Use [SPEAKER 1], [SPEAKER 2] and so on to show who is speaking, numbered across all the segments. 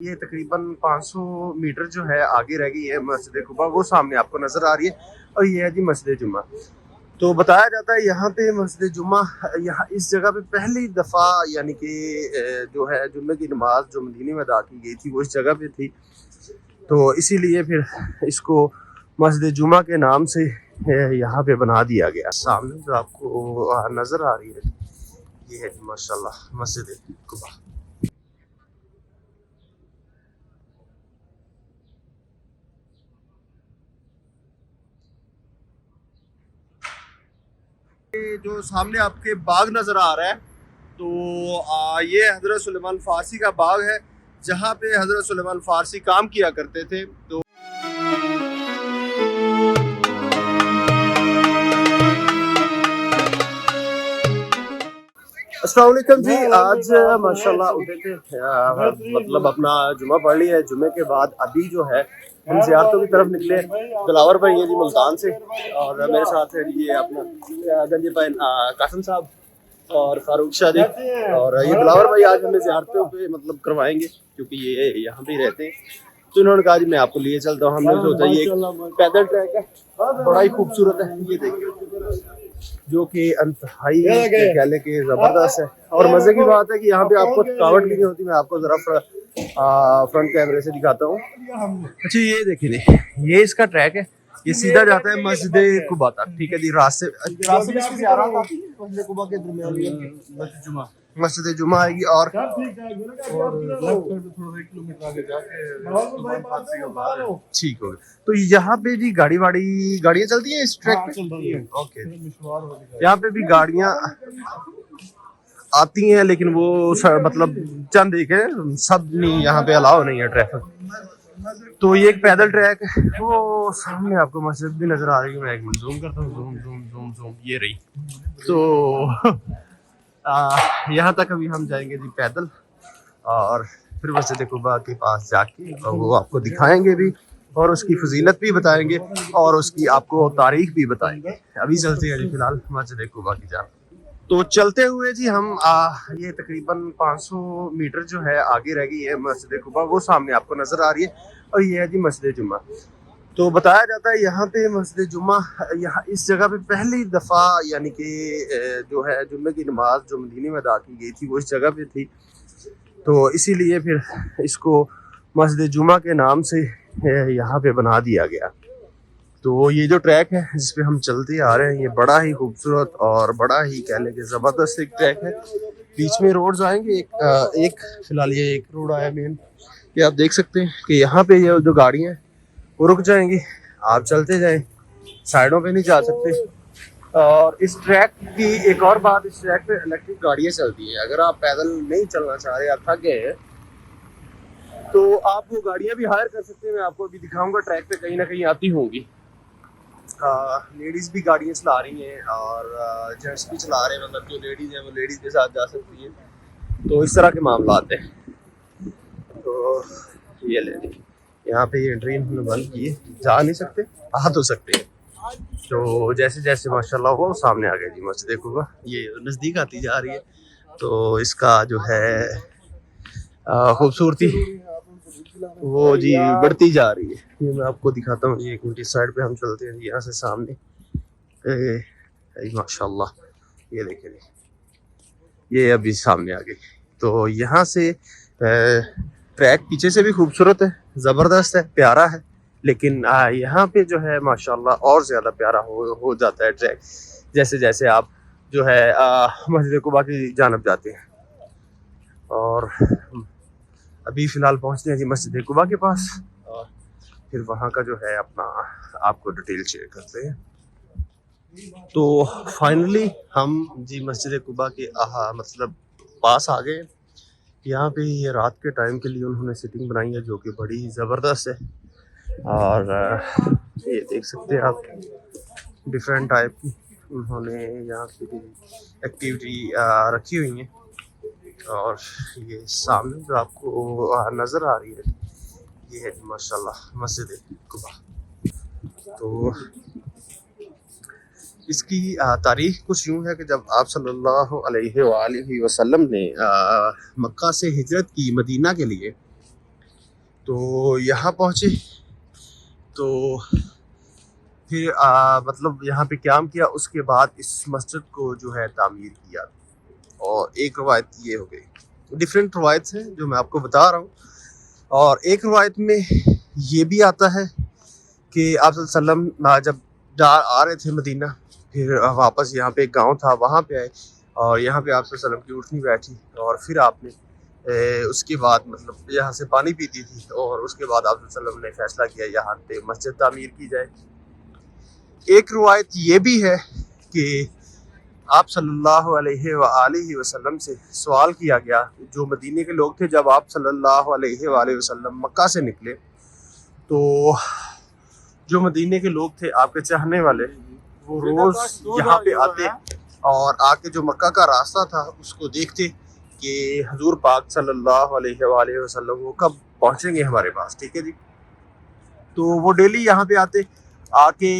[SPEAKER 1] ये तकरीबन 500 मीटर जो है आगे रह गई है मस्जिद कुबा, वो सामने आपको नजर आ रही है। और ये है जी मस्जिद जुम्मा। तो बताया जाता है यहाँ पे मस्जिद जुम्मा, यहाँ इस जगह पे पहली दफ़ा यानी कि जो है जुम्मे की नमाज जो मदीने में अदा की गई थी वो इस जगह पे थी। तो इसीलिए फिर इसको मस्जिद जुम्मा के नाम से यहाँ पे बना दिया गया। सामने जो आपको नज़र आ रही है ये है माशाल्लाह मस्जिद कुबा। जो सामने आपके बाग नजर आ रहा है तो ये हजरत सुलेमान फारसी का बाग है जहाँ पे हजरत सुलेमान फारसी काम किया करते थे। तो अस्सलाम वालेकुम जी, आज माशाल्लाह उठे थे, मतलब अपना जुम्मा पढ़ लिया है। जुम्मे के बाद अभी जो है हम ज़ियारतों की तरफ निकले। दिलावर भाई है जी मुल्तान से, और मेरे साथ है ये अपना गंजे भाई कासिम साहब और फारूक शाह जी। और ये दिलावर भाई आज हमें ज़ियारतों पे मतलब करवाएंगे क्योंकि ये यहाँ पे ही रहते हैं। तो इन्होंने कहा जी मैं आपको लिए चलता हूँ। हमने सोचा ये एक पैदल ट्रैक है, बड़ा ही खूबसूरत है, ये देखिए, जो कि अंतहाई कह लें कि ज़बरदस्त है। और मज़े की बात है कि यहाँ पे आपको थकावट भी नहीं होती। मैं आपको ज़रा फ्रंट कैमरे से दिखाता हूँ। अच्छा ये देखिए, ये इसका ट्रैक है, ये सीधा जाता है मस्जिद कुबा तक। ठीक है जी, रास्ते में इसकी ज़ियारत आती है मस्जिद कुबा के दरमियान मस्जिद जुमा आएगी। और ठीक हो गया। तो यहाँ पे जी गाड़ियाँ चलती हैं इस ट्रैक पे। ओके, यहाँ पे भी गाड़ियाँ आती हैं लेकिन वो मतलब चंद एक है, सब नहीं, यहाँ पे अलाउ नहीं है ट्रैफिक। तो ये एक पैदल ट्रैक है। वो सामने आपको मस्जिद भी नजर आ रही है। मैं एक मिनट जूम करता हूँ, जूम जूम जूम जूम, ये रही। तो यहाँ तक अभी हम जाएंगे जी पैदल, और फिर मस्जिद कुबा के पास जाके वो आपको दिखाएंगे भी और उसकी फजीलत भी बताएंगे और उसकी आपको तारीख भी बताएंगे। अभी चलते हैं जी फिलहाल मस्जिद कुबा की जान। तो चलते हुए जी हम ये तकरीबन 500 मीटर जो है आगे रह गई है मस्जिद कुबा, वो सामने आपको नजर आ रही है। और ये है जी मस्जिद जुम्मा। तो बताया जाता है यहाँ पे मस्जिद जुम्मा, यहाँ इस जगह पे पहली दफ़ा यानी कि जो है जुम्मे की नमाज जो मदीने में अदा की गई थी वो इस जगह पे थी। तो इसीलिए फिर इसको मस्जिद जुम्मा के नाम से यहाँ पे बना दिया गया। तो ये जो ट्रैक है जिस पे हम चलते आ रहे हैं ये बड़ा ही खूबसूरत और बड़ा ही कह लें कि ज़बरदस्त एक ट्रैक है। बीच में रोड्स आएंगे, एक फिलहाल ये एक रोड आया मेन, ये आप देख सकते हैं कि यहाँ पे ये जो गाड़ियाँ हैं वो रुक जाएंगी, आप चलते जाएं, साइडों पे नहीं जा सकते। और इस ट्रैक की एक और बात, इस ट्रैक पे इलेक्ट्रिक गाड़ियाँ चलती हैं। अगर आप पैदल नहीं चलना चाह रहे, आप थक गए हैं, तो आप वो गाड़ियाँ भी हायर कर सकते हैं। मैं आपको अभी दिखाऊंगा, ट्रैक पे कहीं ना कहीं आती होंगी। लेडीज़ भी गाड़ियाँ चला रही हैं और जेंट्स भी चला रहे हैं, मतलब जो लेडीज़ हैं वो लेडीज़ के साथ जा सकती हैं। तो इस तरह के मामला आते हैं। तो ये ले, यहाँ पे ये एंट्री इन्होंने बंद की है, जा नहीं सकते, आ तो सकते हैं। तो जैसे जैसे माशाल्लाह वो सामने आ गया जी मस्जिद कुबा, ये नज़दीक आती जा रही है। तो इसका जो है खूबसूरती वो जी बढ़ती जा रही है। ये मैं आपको दिखाता हूँ। ये एक मिनट, इस साइड पे हम चलते हैं यहाँ से सामने। माशाल्लाह ये देखें, ये अभी सामने आ गई। तो यहाँ से ट्रैक पीछे से भी खूबसूरत है, ज़बरदस्त है, प्यारा है। लेकिन यहाँ पे जो है माशाल्लाह और ज़्यादा प्यारा हो जाता है ट्रैक जैसे जैसे आप जो है मस्जिद कुबा की जानब जाते हैं। और अभी फ़िलहाल पहुँचते हैं जी मस्जिद कुबा के पास, और फिर वहाँ का जो है अपना आपको डिटेल शेयर करते हैं। तो फाइनली हम जी मस्जिद कुबा के मतलब पास आ गए। यहाँ पे ये रात के टाइम के लिए उन्होंने सिटिंग बनाई है जो कि बड़ी ज़बरदस्त है। और ये देख सकते हैं आप, डिफरेंट टाइप की उन्होंने यहाँ पे एक्टिविटी रखी हुई है। और ये सामने जो आपको नज़र आ रही है ये है माशाल्लाह मस्जिद कुबा। तो इसकी तारीख कुछ यूँ है कि जब आप सल्लल्लाहु अलैहि वसल्लम ने मक्का से हिजरत की मदीना के लिए, तो यहाँ पहुँचे तो फिर मतलब यहाँ पे क़याम किया। उसके बाद इस मस्जिद को जो है तामीर किया। और एक रवायत ये हो गई। डिफरेंट रवायत हैं जो मैं आपको बता रहा हूँ। और एक रवायत में ये भी आता है कि आप सल्लल्लाहु अलैहि वसल्लम जब आ रहे थे मदीना, फिर वापस यहाँ पे एक गांव था, वहाँ पे आए और यहाँ पे आप सल्लल्लाहु अलैहि वसल्लम की ऊँटनी बैठी और फिर आपने उसके बाद मतलब यहाँ से पानी पीती थी और उसके बाद आप सल्लल्लाहु अलैहि वसल्लम ने फैसला किया यहाँ पे मस्जिद तामीर की जाए। एक रवायत ये भी है कि आप सल्लल्लाहु अलैहि वसल्लम से सवाल किया गया, जो मदीने के लोग थे, जब आप सल्लल्लाहु अलैहि वसल्लम मक्का से निकले तो जो मदीने के लोग थे आपके चाहने वाले, वो रोज़ यहाँ पे आते और आके जो मक्का का रास्ता था उसको देखते कि हुजूर पाक सल्लल्लाहु अलैहि वसल्लम वो कब पहुँचेंगे हमारे पास। ठीक है जी। तो वो डेली यहाँ पे आते, आके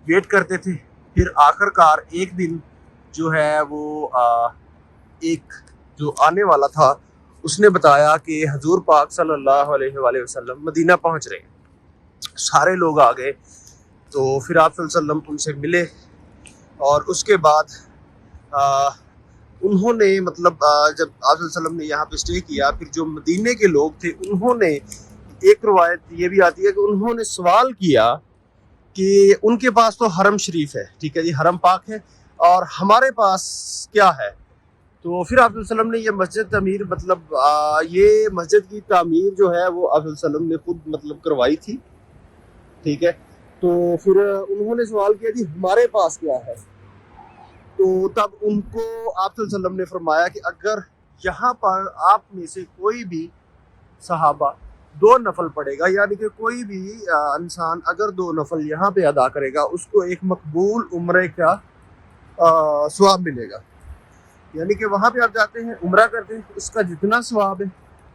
[SPEAKER 1] वेट करते थे। फिर आखिरकार एक दिन जो है वो एक जो आने वाला था उसने बताया कि हुजूर पाक सल्लल्लाहु अलैहि वसल्लम मदीना पहुँच रहे हैं। सारे लोग आ गए। तो फिर आप सल्लल्लाहु अलैहि वसल्लम उनसे मिले और उसके बाद उन्होंने मतलब जब आप सल्लल्लाहु अलैहि वसल्लम ने यहाँ पे स्टे किया, फिर जो मदीने के लोग थे उन्होंने, एक रवायत ये भी आती है कि उन्होंने सवाल किया कि उनके पास तो हरम शरीफ है, ठीक है जी, हरम पाक है, और हमारे पास क्या है। तो फिर आप सल्लल्लाहु अलैहि वसल्लम ने ये मस्जिद तमीर मतलब ये मस्जिद की तामीर जो है वो आप सल्लल्लाहु अलैहि वसल्लम ने खुद मतलब करवाई थी। ठीक है। तो फिर उन्होंने सवाल किया जी हमारे पास क्या है। तो तब उनको आप सल्लल्लाहु अलैहि वसल्लम ने फरमाया कि अगर यहाँ पर आप में से कोई भी सहाबा 2 नफल पड़ेगा, यानी कि कोई भी इंसान अगर 2 नफल यहाँ पे अदा करेगा, उसको एक मकबूल उम्रे का सवाब मिलेगा। यानी कि वहाँ पे आप जाते हैं, उम्रा करते हैं, उसका जितना सवाब है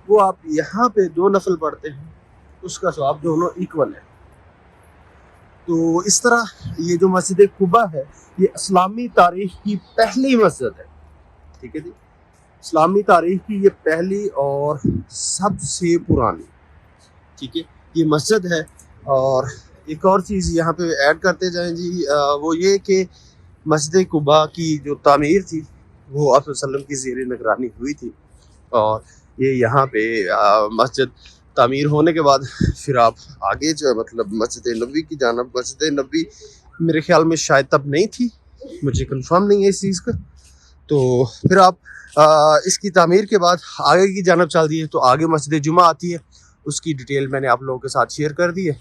[SPEAKER 1] वो आप यहाँ पे 2 नफल पढ़ते हैं, उसका सवाब दोनों इक्वल है। तो इस तरह ये जो मस्जिद कुबा है ये इस्लामी तारीख की पहली मस्जिद है। ठीक है जी। इस्लामी तारीख की ये पहली और सबसे पुरानी, ठीक है, ये मस्जिद है। और एक और चीज़ यहाँ पे ऐड करते जाएं जी, वो ये कि मस्जिद कुबा की जो तामीर थी वो आप वसल्लम की ज़ेर निगरानी हुई थी। और ये यहाँ पे मस्जिद तामीर होने के बाद फिर आप आगे जो है मतलब मस्जिद नबी की जानब, मस्जिद नबी मेरे ख्याल में शायद तब नहीं थी, मुझे कंफर्म नहीं है इस चीज़ का। तो फिर आप इसकी तामीर के बाद आगे की जानब चल दिए तो आगे मस्जिद जुमा आती है, उसकी डिटेल मैंने आप लोगों के साथ शेयर कर दी है।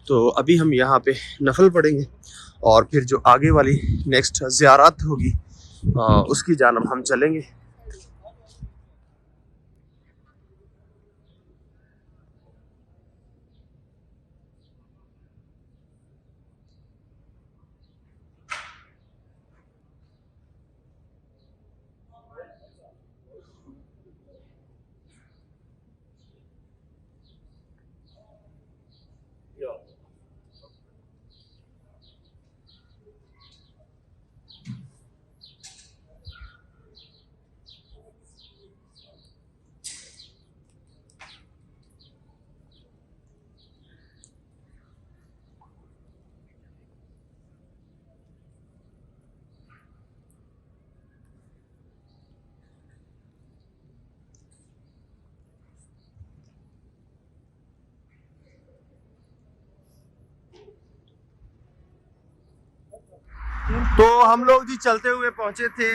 [SPEAKER 1] तो अभी हम यहाँ पे नफल पढ़ेंगे और फिर जो आगे वाली नेक्स्ट ज़ियारत होगी उसकी जानब हम चलेंगे। तो हम लोग जी चलते हुए पहुंचे थे,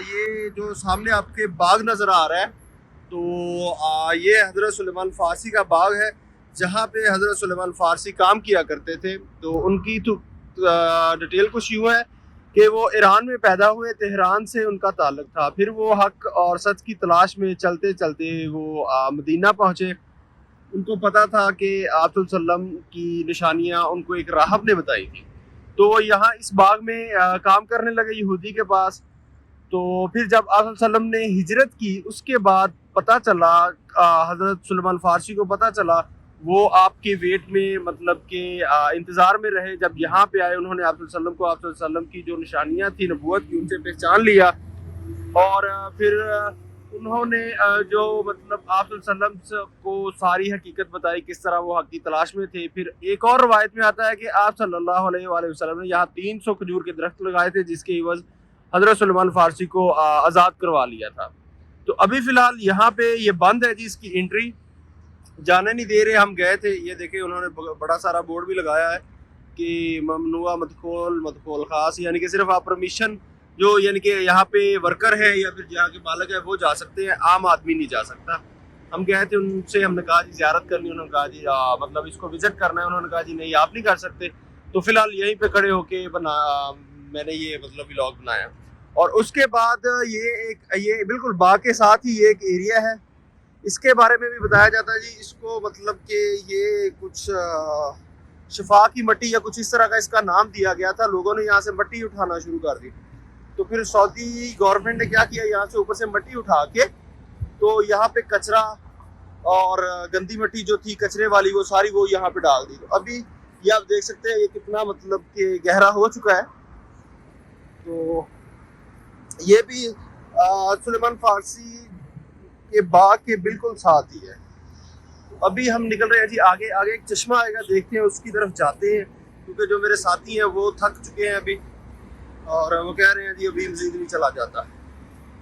[SPEAKER 1] ये जो सामने आपके बाग नज़र आ रहा है, तो ये हज़रत सुलेमान फ़ारसी का बाग है, जहाँ पे हज़रत सुलेमान फ़ारसी काम किया करते थे। तो उनकी तो डिटेल कुछ यूँ है कि वो ईरान में पैदा हुए, तेहरान से उनका ताल्लुक़ था। फिर वो हक़ और सच की तलाश में चलते चलते वो मदीना पहुँचे। उनको पता था कि आप सल्लल्लाहु अलैहि वसल्लम की निशानियाँ उनको एक राहब ने बताई थी। तो यहाँ इस बाग में काम करने लगे यहूदी के पास। तो फिर जब आप सल्लल्लाहु अलैहि वसल्लम ने हिजरत की, उसके बाद पता चला, हज़रत सुलेमान फ़ारसी को पता चला, वो आपके वेट में मतलब के इंतज़ार में रहे। जब यहाँ पे आए उन्होंने आप सल्लल्लाहु अलैहि वसल्लम को, आप सल्लल्लाहु अलैहि वसल्लम की जो निशानियाँ थी नबूवत की, उनसे पहचान लिया। और फिर उन्होंने जो मतलब आप सल्लल्लाहु अलैहि वसल्लम को सारी हकीकत बताई, किस तरह वो हक की तलाश में थे। फिर एक और रवायत में आता है कि आप सल्लल्लाहु अलैहि वसल्लम ने यहाँ 300 खजूर के दरख्त लगाए थे, जिसके एवज हजरत सलमान फारसी को आज़ाद करवा लिया था। तो अभी फ़िलहाल यहाँ पे ये बंद है जी, इसकी एंट्री जाने नहीं दे रहे। हम गए थे, ये देखे उन्होंने बड़ा सारा बोर्ड भी लगाया है कि ममनुआ मदखोल खास, यानी कि सिर्फ आप परमिशन जो यानी कि यहाँ पे वर्कर है या फिर यहाँ के मालिक है वो जा सकते हैं, आम आदमी नहीं जा सकता। हम गए थे उनसे, हमने कहा जी ज़ियारत करनी, उन्होंने कहा जी मतलब इसको विज़िट करना है, उन्होंने कहा जी नहीं आप नहीं कर सकते। तो फिलहाल यहीं पे खड़े होके मैंने ये मतलब व्लॉग बनाया। और उसके बाद ये बिल्कुल बाग के साथ ही ये एक एरिया है, इसके बारे में भी बताया जाता है जी। इसको मतलब कि ये कुछ शिफा की मट्टी या कुछ इस तरह का इसका नाम दिया गया था। लोगों ने यहाँ से मट्टी उठाना शुरू कर दी, तो फिर सऊदी गवर्नमेंट ने क्या किया, यहाँ से ऊपर से मट्टी उठा के तो यहाँ पे कचरा और गंदी मट्टी जो थी कचरे वाली वो सारी वो यहाँ पे डाल दी। तो अभी ये आप देख सकते हैं ये कितना मतलब कि गहरा हो चुका है। तो ये भी सुलेमान फारसी के बाग के बिल्कुल साथ ही है। तो अभी हम निकल रहे हैं जी आगे। आगे एक चश्मा आएगा, देखते हैं, उसकी तरफ जाते हैं, क्योंकि जो मेरे साथी हैं वो थक चुके हैं अभी और वो कह रहे हैं जी अभी मजीद नहीं चला जाता।